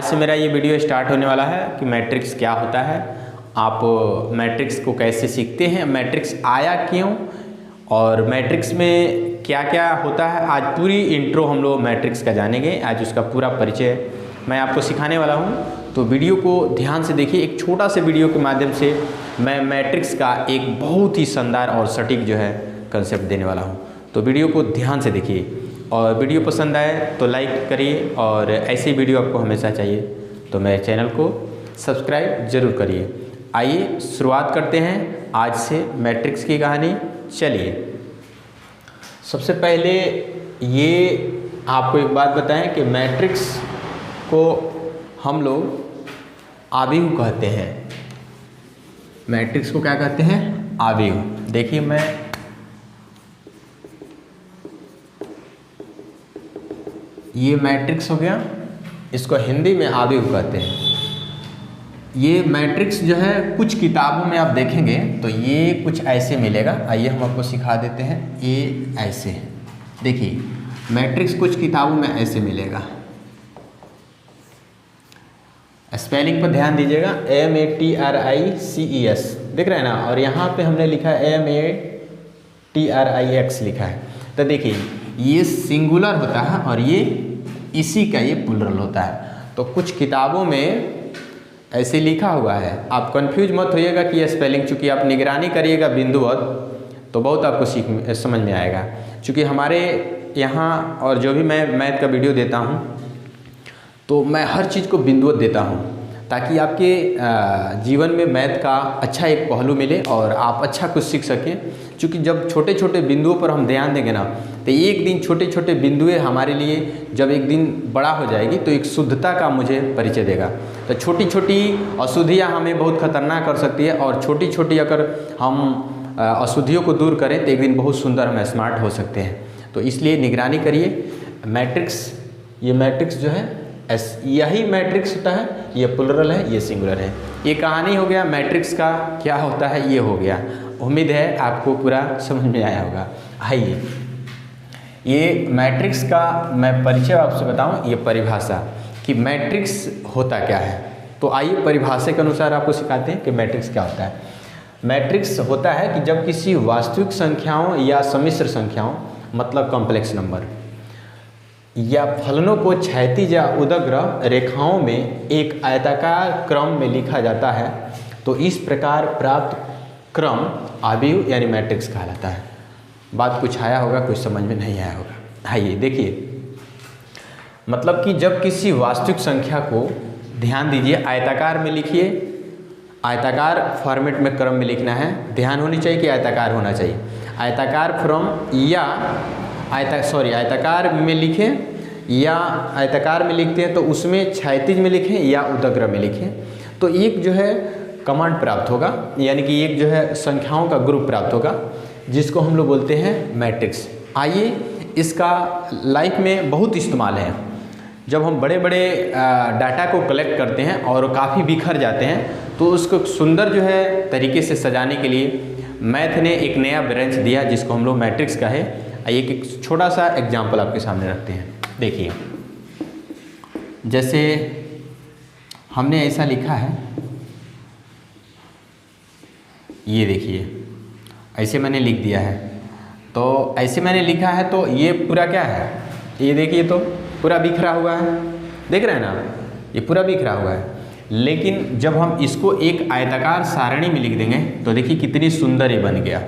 से मेरा ये वीडियो स्टार्ट होने वाला है कि मैट्रिक्स क्या होता है, आप मैट्रिक्स को कैसे सीखते हैं, मैट्रिक्स आया क्यों और मैट्रिक्स में क्या क्या होता है। आज पूरी इंट्रो हम लोग मैट्रिक्स का जानेंगे, आज उसका पूरा परिचय मैं आपको सिखाने वाला हूँ। तो वीडियो को ध्यान से देखिए। एक छोटा से वीडियो के माध्यम से मैं मैट्रिक्स का एक बहुत ही शानदार और सटीक जो है कंसेप्ट देने वाला हूँ। तो वीडियो को ध्यान से देखिए और वीडियो पसंद आए तो लाइक करिए और ऐसी वीडियो आपको हमेशा चाहिए तो मेरे चैनल को सब्सक्राइब ज़रूर करिए। आइए शुरुआत करते हैं आज से मैट्रिक्स की कहानी। चलिए, सबसे पहले ये आपको एक बात बताएं कि मैट्रिक्स को हम लोग आव्यूह कहते हैं। मैट्रिक्स को क्या कहते हैं? आव्यूह। देखिए, मैं ये मैट्रिक्स हो गया, इसको हिंदी में आव्यूह कहते हैं। ये मैट्रिक्स जो है कुछ किताबों में आप देखेंगे तो ये कुछ ऐसे मिलेगा। आइए हम आपको सिखा देते हैं। ये ऐसे देखिए, मैट्रिक्स कुछ किताबों में ऐसे मिलेगा। स्पेलिंग पर ध्यान दीजिएगा, MATRICES दिख रहा है ना, और यहाँ पे हमने लिखा है MATRIX लिखा है। तो देखिए, ये सिंगुलर होता है और ये इसी का ये प्लुरल होता है। तो कुछ किताबों में ऐसे लिखा हुआ है, आप कंफ्यूज मत होइएगा कि ये स्पेलिंग, चूँकि आप निगरानी करिएगा बिंदुवत तो बहुत आपको समझ में आएगा। चूँकि हमारे यहाँ और जो भी मैं मैथ का वीडियो देता हूँ तो मैं हर चीज़ को बिंदुवत देता हूँ ताकि आपके जीवन में मैथ का अच्छा एक पहलू मिले और आप अच्छा कुछ सीख सकें। क्योंकि जब छोटे छोटे बिंदुओं पर हम ध्यान देंगे ना तो एक दिन छोटे छोटे बिंदुएं हमारे लिए जब एक दिन बड़ा हो जाएगी तो एक शुद्धता का मुझे परिचय देगा। तो छोटी छोटी अशुद्धियाँ हमें बहुत खतरनाक कर सकती है और छोटी छोटी अगर हम अशुद्धियों को दूर करें तो एक दिन बहुत सुंदर हम स्मार्ट हो सकते हैं। तो इसलिए निगरानी करिए। मैट्रिक्स, ये मैट्रिक्स जो है यही मैट्रिक्स होता है, ये प्लुरल है, ये सिंगुलर है। ये कहानी हो गया मैट्रिक्स का क्या होता है, ये हो गया। उम्मीद है आपको पूरा समझ में आया होगा। आइए, ये मैट्रिक्स का मैं परिचय आपसे बताऊं, ये परिभाषा कि मैट्रिक्स होता क्या है। तो आइए परिभाषा के अनुसार आपको सिखाते हैं कि मैट्रिक्स क्या होता है। मैट्रिक्स होता है कि जब किसी वास्तविक संख्याओं या सम्मिश्र संख्याओं मतलब कॉम्प्लेक्स नंबर या फलनों को क्षैतिज या उदग्र रेखाओं में एक आयताकार क्रम में लिखा जाता है तो इस प्रकार प्राप्त क्रम आव्यूह यानी मैट्रिक्स कहलाता है। बात कुछ आया होगा, कुछ समझ में नहीं आया होगा। आइए देखिए, मतलब कि जब किसी वास्तविक संख्या को, ध्यान दीजिए, आयताकार में लिखिए। आयताकार फॉर्मेट में क्रम में लिखना है, ध्यान होनी चाहिए कि आयताकार होना चाहिए। आयताकार क्रम या आयताकार में लिखें या आयताकार में लिखते हैं तो उसमें क्षैतिज में लिखें या उदग्र में लिखें तो एक जो है कमांड प्राप्त होगा, यानी कि एक जो है संख्याओं का ग्रुप प्राप्त होगा जिसको हम लोग बोलते हैं मैट्रिक्स। आइए, इसका लाइफ में बहुत इस्तेमाल है। जब हम बड़े बड़े डाटा को कलेक्ट करते हैं और काफ़ी बिखर जाते हैं तो उसको सुंदर जो है तरीके से सजाने के लिए मैथ ने एक नया ब्रांच दिया जिसको हम लोग मैट्रिक्स का है। आइए एक छोटा सा एग्जाम्पल आपके सामने रखते हैं। देखिए, जैसे हमने ऐसा लिखा है, ये देखिए ऐसे मैंने लिख दिया है। तो ऐसे मैंने लिखा है तो ये पूरा क्या है, ये देखिए तो पूरा बिखरा हुआ है, देख रहे हैं ना, ये पूरा बिखरा हुआ है। लेकिन जब हम इसको एक आयताकार सारणी में लिख देंगे तो देखिए कितनी सुंदर ये बन गया।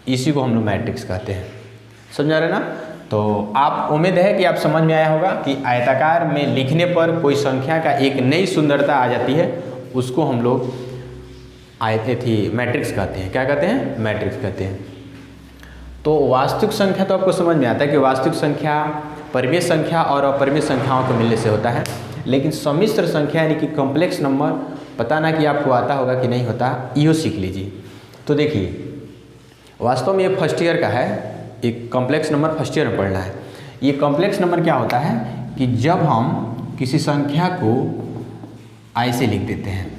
इसी को हम लोग मैट्रिक्स कहते हैं। समझा रहे ना? तो आप, उम्मीद है कि आप समझ में आया होगा कि आयताकार में लिखने पर कोई संख्या का एक नई सुंदरता आ जाती है, उसको हम लोग मैट्रिक्स कहते हैं। क्या कहते हैं? मैट्रिक्स कहते हैं। तो वास्तविक संख्या तो आपको समझ में आता है कि वास्तविक संख्या परिमेय संख्या और अपरिमेय संख्याओं के मिलने से होता है। लेकिन सम्मिश्र संख्या यानी कि कॉम्प्लेक्स नंबर, पता ना कि आपको आता होगा कि नहीं होता, इहो सीख लीजिए। तो देखिए, वास्तव में ये फर्स्ट ईयर का है, एक कॉम्प्लेक्स नंबर फर्स्ट ईयर में पढ़ना है। ये कॉम्प्लेक्स नंबर क्या होता है कि जब हम किसी संख्या को ऐसे लिख देते हैं,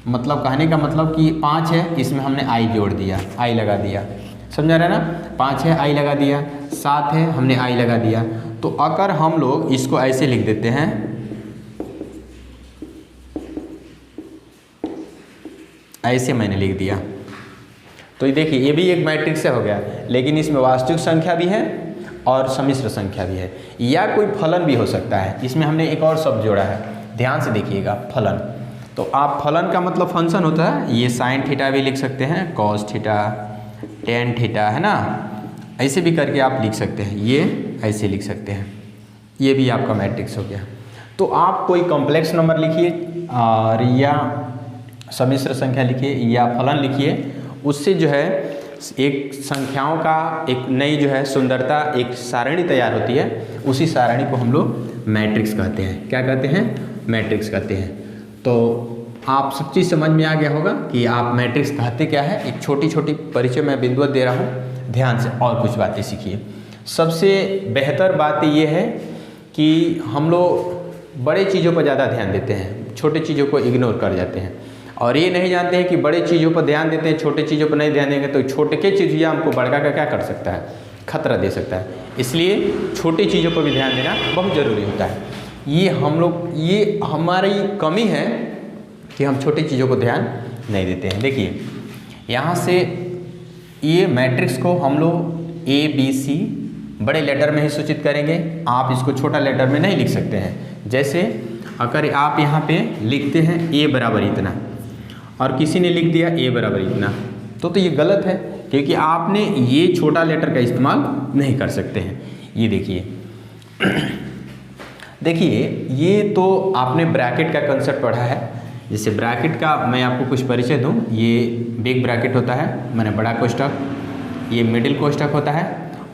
मतलब कहने का मतलब कि 5 है, इसमें हमने आई जोड़ दिया, आई लगा दिया। समझा रहे ना? 5 है, आई लगा दिया। 7 है, हमने आई लगा दिया। तो अगर हम लोग इसको ऐसे लिख देते हैं ऐसे मैंने लिख दिया। तो ये देखिए ये भी एक मैट्रिक्स से हो गया, लेकिन इसमें वास्तविक संख्या भी है और सम्मिश्र संख्या भी है, या कोई फलन भी हो सकता है। इसमें हमने एक और शब्द जोड़ा है, ध्यान से देखिएगा, फलन। तो आप फलन का मतलब फंक्शन होता है, ये साइन थीटा भी लिख सकते हैं, कॉस थीटा, टेन थीटा, है ना, ऐसे भी करके आप लिख सकते हैं, ये ऐसे लिख सकते हैं, ये भी आपका मैट्रिक्स हो गया। तो आप कोई कॉम्प्लेक्स नंबर लिखिए और या सम्मिश्र संख्या लिखिए या फलन लिखिए, उससे जो है एक संख्याओं का एक नई जो है सुंदरता, एक सारणी तैयार होती है। उसी सारणी को हम लोग मैट्रिक्स कहते हैं। क्या कहते हैं? मैट्रिक्स कहते हैं। तो आप सब चीज़ समझ में आ गया होगा कि आप मैट्रिक्स कहते क्या है। एक छोटी छोटी परिचय मैं बिंदु दे रहा हूँ, ध्यान से और कुछ बातें सीखिए। सबसे बेहतर बात ये है कि हम लोग बड़े चीज़ों पर ज़्यादा ध्यान देते हैं, छोटे चीज़ों को इग्नोर कर जाते हैं, और ये नहीं जानते हैं कि बड़े चीज़ों पर ध्यान देते हैं, छोटे चीज़ों पर नहीं ध्यान देंगे तो छोटे के चीज़ हमको बड़का का क्या कर सकता है, खतरा दे सकता है। इसलिए छोटी चीज़ों पर भी ध्यान देना बहुत ज़रूरी होता है। ये हम लोग, ये हमारी कमी है कि हम छोटी चीज़ों को ध्यान नहीं देते हैं। देखिए यहाँ से ये मैट्रिक्स को हम लोग ABC बड़े लेटर में ही सूचित करेंगे, आप इसको छोटा लेटर में नहीं लिख सकते हैं। जैसे अगर आप यहाँ पे लिखते हैं A बराबर इतना और किसी ने लिख दिया A बराबर इतना, तो ये गलत है, क्योंकि आपने ये छोटा लेटर का इस्तेमाल नहीं कर सकते हैं। ये देखिए देखिए ये तो आपने ब्रैकेट का कंसेप्ट पढ़ा है। जैसे ब्रैकेट का मैं आपको कुछ परिचय दूं, ये बिग ब्रैकेट होता है, मैंने बड़ा कोष्ठक, ये मिडिल कोष्ठक होता है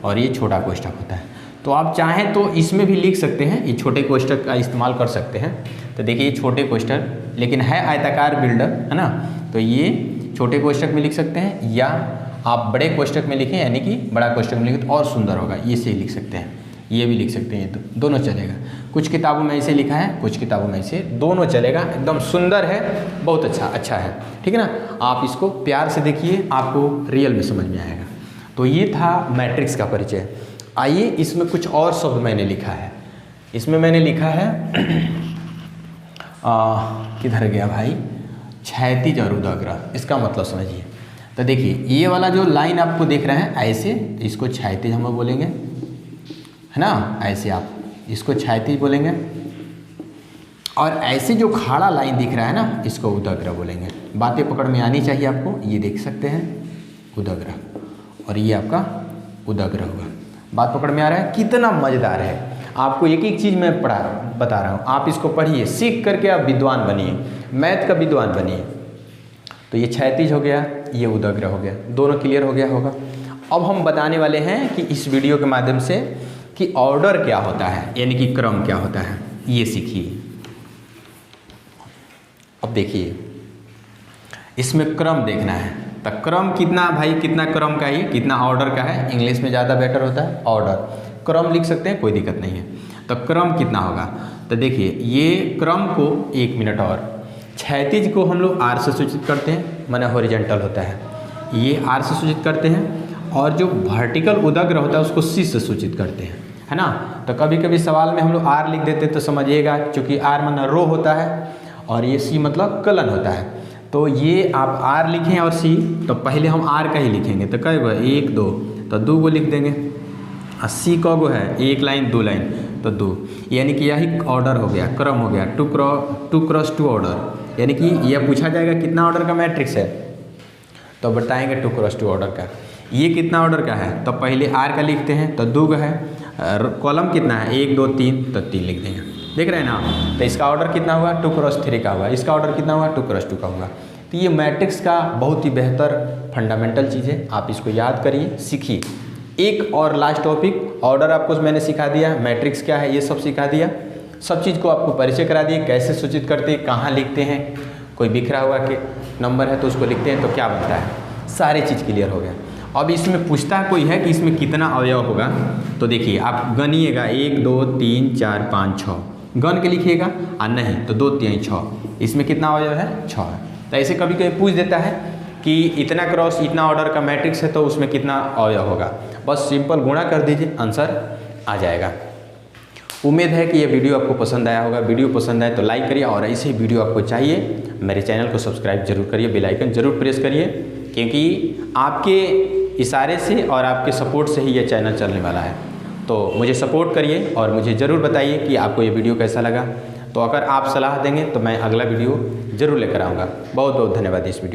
और ये छोटा कोष्ठक होता है। तो आप चाहें तो इसमें भी लिख सकते हैं, ये छोटे कोष्ठक का इस्तेमाल कर सकते हैं। तो देखिए ये छोटे कोष्ठक, लेकिन है आयताकार बिल्डर, है ना, तो ये छोटे कोष्ठक में लिख सकते हैं, या आप बड़े कोष्ठक में लिखें, यानी कि बड़ा कोष्ठक में लिखें तो और सुंदर होगा, ये से लिख सकते हैं, ये भी लिख सकते हैं, तो दोनों चलेगा। कुछ किताबों में ऐसे लिखा है, कुछ किताबों में ऐसे, दोनों चलेगा, एकदम सुंदर है, बहुत अच्छा है, ठीक है ना। आप इसको प्यार से देखिए, आपको रियल में समझ में आएगा। तो ये था मैट्रिक्स का परिचय। आइए इसमें कुछ और शब्द मैंने लिखा है। इसमें मैंने लिखा है किधर गया भाई, क्षैतिज और उदग्र। इसका मतलब समझिए। तो देखिए ये वाला जो लाइन आपको देख रहे हैं ऐसे, तो इसको क्षैतिज हम लोग बोलेंगे, है ना, ऐसे आप इसको क्षैतिज बोलेंगे। और ऐसे जो खाड़ा लाइन दिख रहा है ना, इसको उदग्र बोलेंगे। बातें पकड़ में आनी चाहिए आपको। ये देख सकते हैं उदग्र, और ये आपका उदग्र होगा। बात पकड़ में आ रहा है? कितना मज़ेदार है। आपको एक एक चीज़ मैं बता रहा हूँ, आप इसको पढ़िए, सीख करके आप विद्वान बनिए, मैथ का विद्वान बनिए। तो ये क्षैतिज हो गया, ये उदग्र हो गया, दोनों क्लियर हो गया होगा। अब हम बताने वाले हैं कि इस वीडियो के माध्यम से कि ऑर्डर क्या होता है, यानी कि क्रम क्या होता है, ये सीखिए। अब देखिए इसमें क्रम देखना है, तो क्रम कितना भाई, कितना क्रम का, ये कितना ऑर्डर का है, इंग्लिश में ज़्यादा बेटर होता है ऑर्डर। क्रम लिख सकते हैं, कोई दिक्कत नहीं है। तो क्रम कितना होगा, तो देखिए ये क्रम को 1 मिनट और, क्षैतिज को हम लोग R से सूचित करते हैं, माने हॉरिजॉन्टल होता है, ये R से सूचित करते हैं। और जो वर्टिकल उदग्र होता है उसको C से सूचित करते हैं, है ना। तो कभी कभी सवाल में हम लोग R लिख देते तो समझिएगा, क्योंकि R माना रो होता है और ये C मतलब कलन होता है। तो ये आप R लिखें और C, तो पहले हम R का ही लिखेंगे। तो कै गो है, 1 2, तो 2 गो लिख देंगे। और C क गो है, 1 लाइन 2 लाइन, तो 2, यानी कि यही ऑर्डर हो गया, क्रम हो गया, 2 क्रॉस 2 ऑर्डर। यानी कि यह पूछा जाएगा कितना ऑर्डर का मैट्रिक्स है, तो बताएंगे 2 क्रॉस 2 ऑर्डर का। ये कितना ऑर्डर का है, तो पहले R का लिखते हैं, तो 2 है, कॉलम कितना है, 1 2 3, तो 3 लिख देंगे। देख रहे हैं ना। तो इसका ऑर्डर कितना हुआ, 2 क्रॉस 3 का हुआ। इसका ऑर्डर कितना हुआ, 2 क्रॉस 2 का हुआ। तो ये मैट्रिक्स का बहुत ही बेहतर फंडामेंटल चीज़ है, आप इसको याद करिए, सीखिए। एक और लास्ट टॉपिक, ऑर्डर आपको मैंने सिखा दिया, मैट्रिक्स क्या है ये सब सिखा दिया, सब चीज़ को आपको परिचय करा दिए, कैसे सूचित करते हैं, कहाँ लिखते हैं, कोई बिखरा हुआ कि नंबर है तो उसको लिखते हैं तो क्या बनता है, सारी चीज़ क्लियर हो गया। अब इसमें पूछता कोई है कि इसमें कितना अवयव होगा, तो देखिए आप गनिएगा, 1 2 3 4 5 6 गन के लिखिएगा, और नहीं तो 2 3 6, इसमें कितना अवयव है, 6 है। तो ऐसे कभी कभी पूछ देता है कि इतना क्रॉस इतना ऑर्डर का मैट्रिक्स है तो उसमें कितना अवयव होगा, बस सिंपल गुणा कर दीजिए, आंसर आ जाएगा। उम्मीद है कि ये वीडियो आपको पसंद आया होगा। वीडियो पसंद आए तो लाइक करिए, और ऐसे ही वीडियो आपको चाहिए मेरे चैनल को सब्सक्राइब जरूर करिए, बेल आइकन जरूर प्रेस करिए, क्योंकि आपके इशारे से और आपके सपोर्ट से ही ये चैनल चलने वाला है। तो मुझे सपोर्ट करिए और मुझे ज़रूर बताइए कि आपको ये वीडियो कैसा लगा। तो अगर आप सलाह देंगे तो मैं अगला वीडियो ज़रूर लेकर आऊँगा। बहुत बहुत धन्यवाद इस वीडियो।